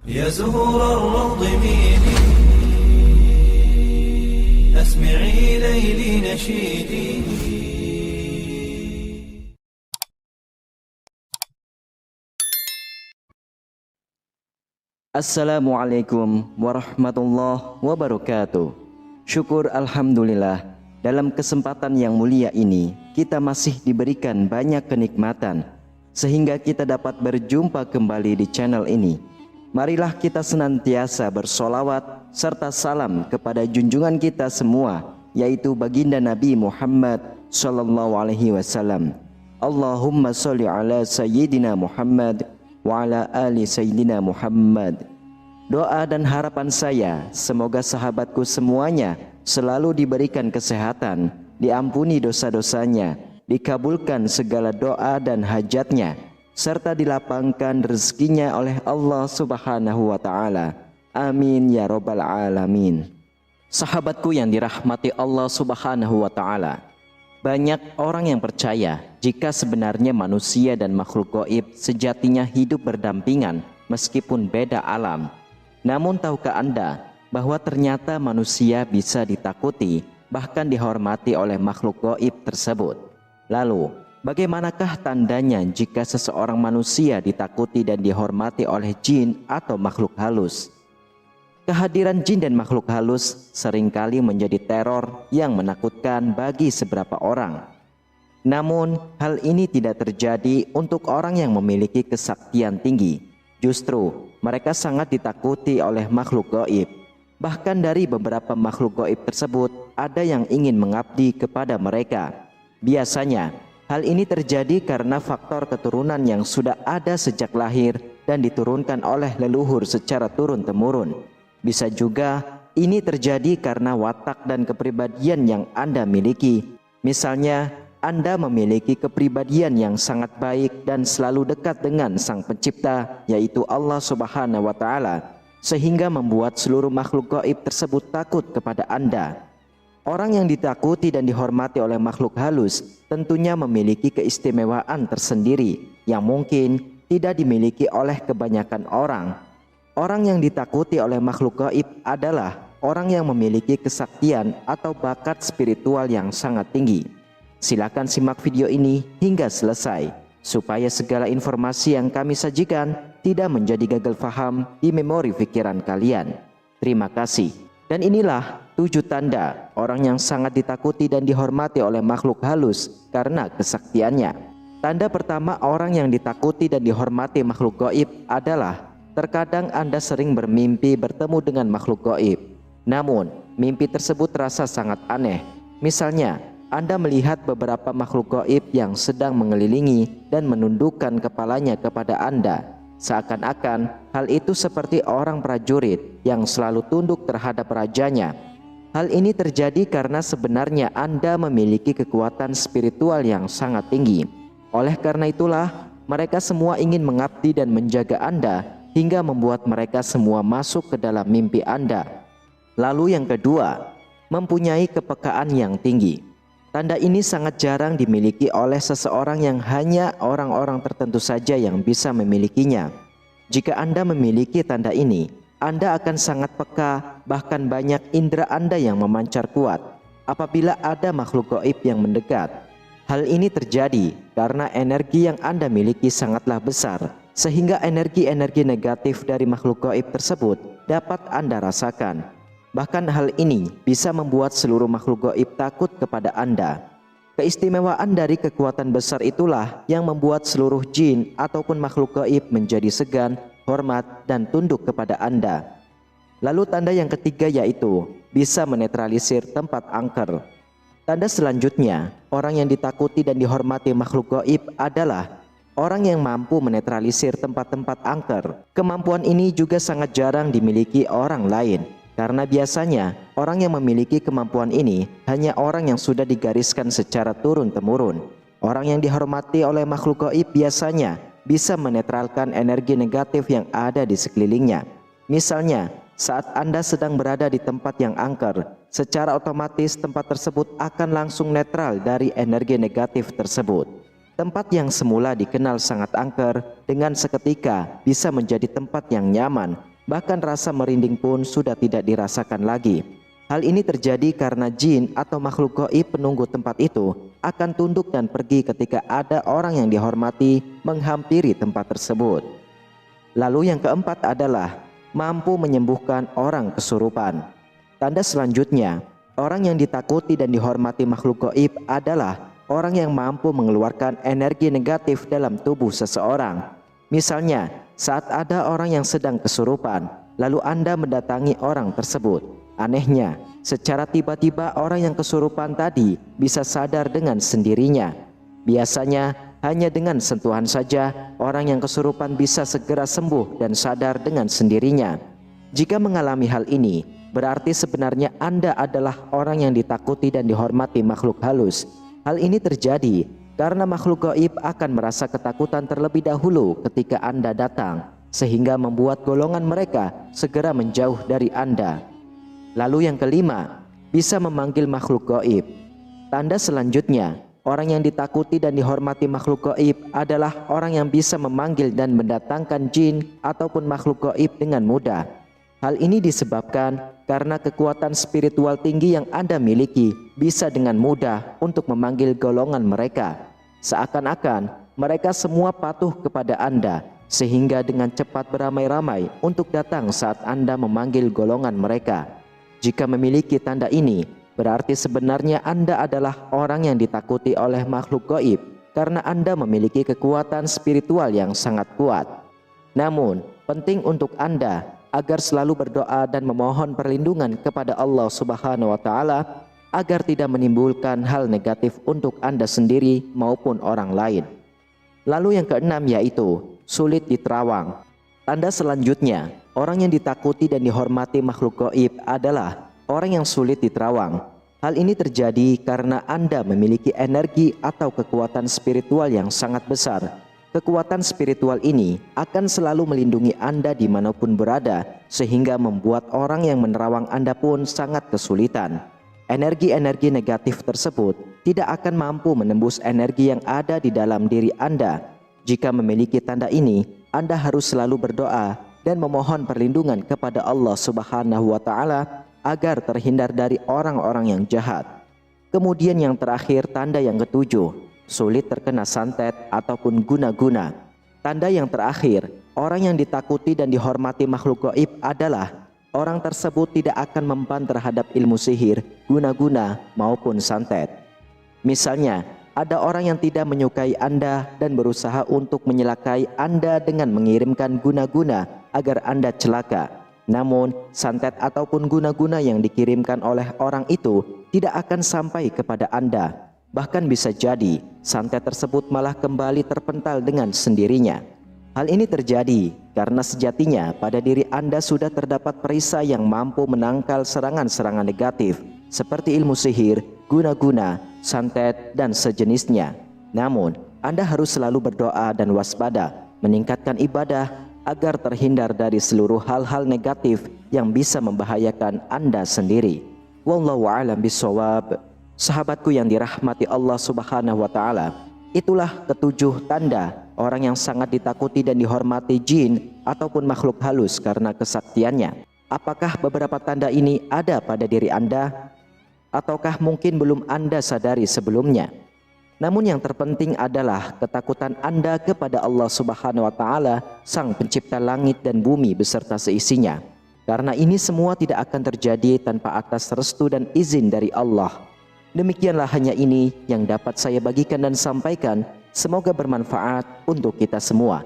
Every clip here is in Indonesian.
يا زهور الروض ميدي أسمعي ليلي نشيدي. Assalamualaikum warahmatullahi wabarakatuh. Syukur alhamdulillah, dalam kesempatan yang mulia ini kita masih diberikan banyak kenikmatan sehingga kita dapat berjumpa kembali di channel ini. Marilah kita senantiasa bersolawat serta salam kepada junjungan kita semua, yaitu baginda Nabi Muhammad sallallahu alaihi wasallam. Allahumma sholli ala sayyidina Muhammad wa ala ali sayyidina Muhammad. Doa dan harapan saya, semoga sahabatku semuanya selalu diberikan kesehatan, diampuni dosa-dosanya, dikabulkan segala doa dan hajatnya, serta dilapangkan rezekinya oleh Allah Subhanahu wa Ta'ala. Amin ya Rabbal Alamin. Sahabatku yang dirahmati Allah Subhanahu wa Ta'ala, banyak orang yang percaya jika sebenarnya manusia dan makhluk gaib sejatinya hidup berdampingan meskipun beda alam. Namun tahukah Anda bahwa ternyata manusia bisa ditakuti bahkan dihormati oleh makhluk gaib tersebut? Lalu bagaimanakah tandanya jika seseorang manusia ditakuti dan dihormati oleh jin atau makhluk halus? Kehadiran jin dan makhluk halus seringkali menjadi teror yang menakutkan bagi seberapa orang. Namun hal ini tidak terjadi untuk orang yang memiliki kesaktian tinggi. Justru mereka sangat ditakuti oleh makhluk gaib. Bahkan dari beberapa makhluk gaib tersebut ada yang ingin mengabdi kepada mereka. Biasanya hal ini terjadi karena faktor keturunan yang sudah ada sejak lahir dan diturunkan oleh leluhur secara turun-temurun. Bisa juga ini terjadi karena watak dan kepribadian yang Anda miliki. Misalnya, Anda memiliki kepribadian yang sangat baik dan selalu dekat dengan Sang Pencipta, yaitu Allah Subhanahu wa Ta'ala, sehingga membuat seluruh makhluk gaib tersebut takut kepada Anda. Orang yang ditakuti dan dihormati oleh makhluk halus tentunya memiliki keistimewaan tersendiri yang mungkin tidak dimiliki oleh kebanyakan orang. Orang yang ditakuti oleh makhluk gaib adalah orang yang memiliki kesaktian atau bakat spiritual yang sangat tinggi. Silakan simak video ini hingga selesai supaya segala informasi yang kami sajikan tidak menjadi gagal faham di memori pikiran kalian. Terima kasih. Dan inilah 7 tanda orang yang sangat ditakuti dan dihormati oleh makhluk halus karena kesaktiannya. Tanda pertama orang yang ditakuti dan dihormati makhluk gaib adalah terkadang Anda sering bermimpi bertemu dengan makhluk gaib. Namun mimpi tersebut terasa sangat aneh. Misalnya Anda melihat beberapa makhluk gaib yang sedang mengelilingi dan menundukkan kepalanya kepada Anda. Seakan-akan hal itu seperti orang prajurit yang selalu tunduk terhadap rajanya. Hal ini terjadi karena sebenarnya Anda memiliki kekuatan spiritual yang sangat tinggi. Oleh karena itulah mereka semua ingin mengabdi dan menjaga Anda hingga membuat mereka semua masuk ke dalam mimpi Anda. Lalu yang kedua, mempunyai kepekaan yang tinggi. Tanda ini sangat jarang dimiliki oleh seseorang yang hanya orang-orang tertentu saja yang bisa memilikinya. Jika Anda memiliki tanda ini, Anda akan sangat peka, bahkan banyak indera Anda yang memancar kuat apabila ada makhluk gaib yang mendekat. Hal ini terjadi karena energi yang Anda miliki sangatlah besar, sehingga energi-energi negatif dari makhluk gaib tersebut dapat Anda rasakan. Bahkan hal ini bisa membuat seluruh makhluk gaib takut kepada Anda. Keistimewaan dari kekuatan besar itulah yang membuat seluruh jin ataupun makhluk gaib menjadi segan, hormat, dan tunduk kepada Anda. Lalu tanda yang ketiga yaitu bisa menetralisir tempat angker. Tanda selanjutnya, orang yang ditakuti dan dihormati makhluk gaib adalah orang yang mampu menetralisir tempat-tempat angker. Kemampuan ini juga sangat jarang dimiliki orang lain. Karena biasanya orang yang memiliki kemampuan ini hanya orang yang sudah digariskan secara turun-temurun. Orang yang dihormati oleh makhluk gaib biasanya bisa menetralkan energi negatif yang ada di sekelilingnya. Misalnya, saat Anda sedang berada di tempat yang angker, secara otomatis tempat tersebut akan langsung netral dari energi negatif tersebut. Tempat yang semula dikenal sangat angker dengan seketika bisa menjadi tempat yang nyaman Bahkan rasa merinding pun sudah tidak dirasakan lagi. Hal ini terjadi karena jin atau makhluk gaib penunggu tempat itu akan tunduk dan pergi ketika ada orang yang dihormati menghampiri tempat tersebut. Lalu yang keempat adalah mampu menyembuhkan orang kesurupan. Tanda selanjutnya, orang yang ditakuti dan dihormati makhluk gaib adalah orang yang mampu mengeluarkan energi negatif dalam tubuh seseorang. Misalnya, saat ada orang yang sedang kesurupan, lalu Anda mendatangi orang tersebut. Anehnya, secara tiba-tiba orang yang kesurupan tadi bisa sadar dengan sendirinya. Biasanya, hanya dengan sentuhan saja, orang yang kesurupan bisa segera sembuh dan sadar dengan sendirinya. Jika mengalami hal ini, berarti sebenarnya Anda adalah orang yang ditakuti dan dihormati makhluk halus. Hal ini terjadi karena makhluk gaib akan merasa ketakutan terlebih dahulu ketika Anda datang, sehingga membuat golongan mereka segera menjauh dari Anda. Lalu yang kelima, bisa memanggil makhluk gaib. Tanda selanjutnya, orang yang ditakuti dan dihormati makhluk gaib adalah orang yang bisa memanggil dan mendatangkan jin ataupun makhluk gaib dengan mudah. Hal ini disebabkan karena kekuatan spiritual tinggi yang Anda miliki bisa dengan mudah untuk memanggil golongan mereka. Seakan-akan mereka semua patuh kepada Anda, sehingga dengan cepat beramai-ramai untuk datang saat Anda memanggil golongan mereka. Jika memiliki tanda ini, berarti sebenarnya Anda adalah orang yang ditakuti oleh makhluk gaib karena Anda memiliki kekuatan spiritual yang sangat kuat. Namun, penting untuk Anda agar selalu berdoa dan memohon perlindungan kepada Allah Subhanahu wa taala agar tidak menimbulkan hal negatif untuk Anda sendiri maupun orang lain. Lalu yang keenam yaitu sulit diterawang. Tanda selanjutnya, orang yang ditakuti dan dihormati makhluk gaib adalah orang yang sulit diterawang. Hal ini terjadi karena Anda memiliki energi atau kekuatan spiritual yang sangat besar. Kekuatan spiritual ini akan selalu melindungi Anda dimanapun berada, sehingga membuat orang yang menerawang Anda pun sangat kesulitan. Energi-energi negatif tersebut tidak akan mampu menembus energi yang ada di dalam diri Anda. Jika memiliki tanda ini, Anda harus selalu berdoa dan memohon perlindungan kepada Allah Subhanahu wa taala agar terhindar dari orang-orang yang jahat. Kemudian yang terakhir, tanda yang ketujuh, sulit terkena santet ataupun guna-guna. Tanda yang terakhir, orang yang ditakuti dan dihormati makhluk gaib adalah orang tersebut tidak akan mempan terhadap ilmu sihir, guna-guna maupun santet. Misalnya, ada orang yang tidak menyukai Anda dan berusaha untuk menyelakai Anda dengan mengirimkan guna-guna agar Anda celaka. Namun, santet ataupun guna-guna yang dikirimkan oleh orang itu tidak akan sampai kepada Anda. Bahkan bisa jadi santet tersebut malah kembali terpental dengan sendirinya. Hal ini terjadi karena sejatinya pada diri Anda sudah terdapat perisai yang mampu menangkal serangan-serangan negatif seperti ilmu sihir, guna-guna, santet, dan sejenisnya. Namun, Anda harus selalu berdoa dan waspada, meningkatkan ibadah agar terhindar dari seluruh hal-hal negatif yang bisa membahayakan Anda sendiri. Wallahu a'lam bishawab. Sahabatku yang dirahmati Allah Subhanahu wa taala, itulah ketujuh tanda orang yang sangat ditakuti dan dihormati jin ataupun makhluk halus karena kesaktiannya. Apakah beberapa tanda ini ada pada diri Anda? Ataukah mungkin belum Anda sadari sebelumnya? Namun yang terpenting adalah ketakutan Anda kepada Allah Subhanahu wa taala, Sang Pencipta langit dan bumi beserta seisinya. Karena ini semua tidak akan terjadi tanpa atas restu dan izin dari Allah. Demikianlah hanya ini yang dapat saya bagikan dan sampaikan. Semoga bermanfaat untuk kita semua.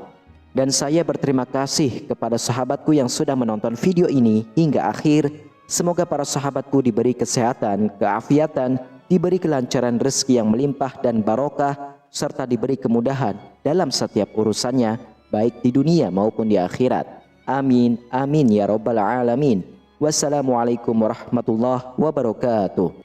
Dan saya berterima kasih kepada sahabatku yang sudah menonton video ini hingga akhir. Semoga para sahabatku diberi kesehatan, keafiatan, diberi kelancaran rezeki yang melimpah dan barokah, serta diberi kemudahan dalam setiap urusannya, baik di dunia maupun di akhirat. Amin, amin ya rabbal alamin. Wassalamualaikum warahmatullahi wabarakatuh.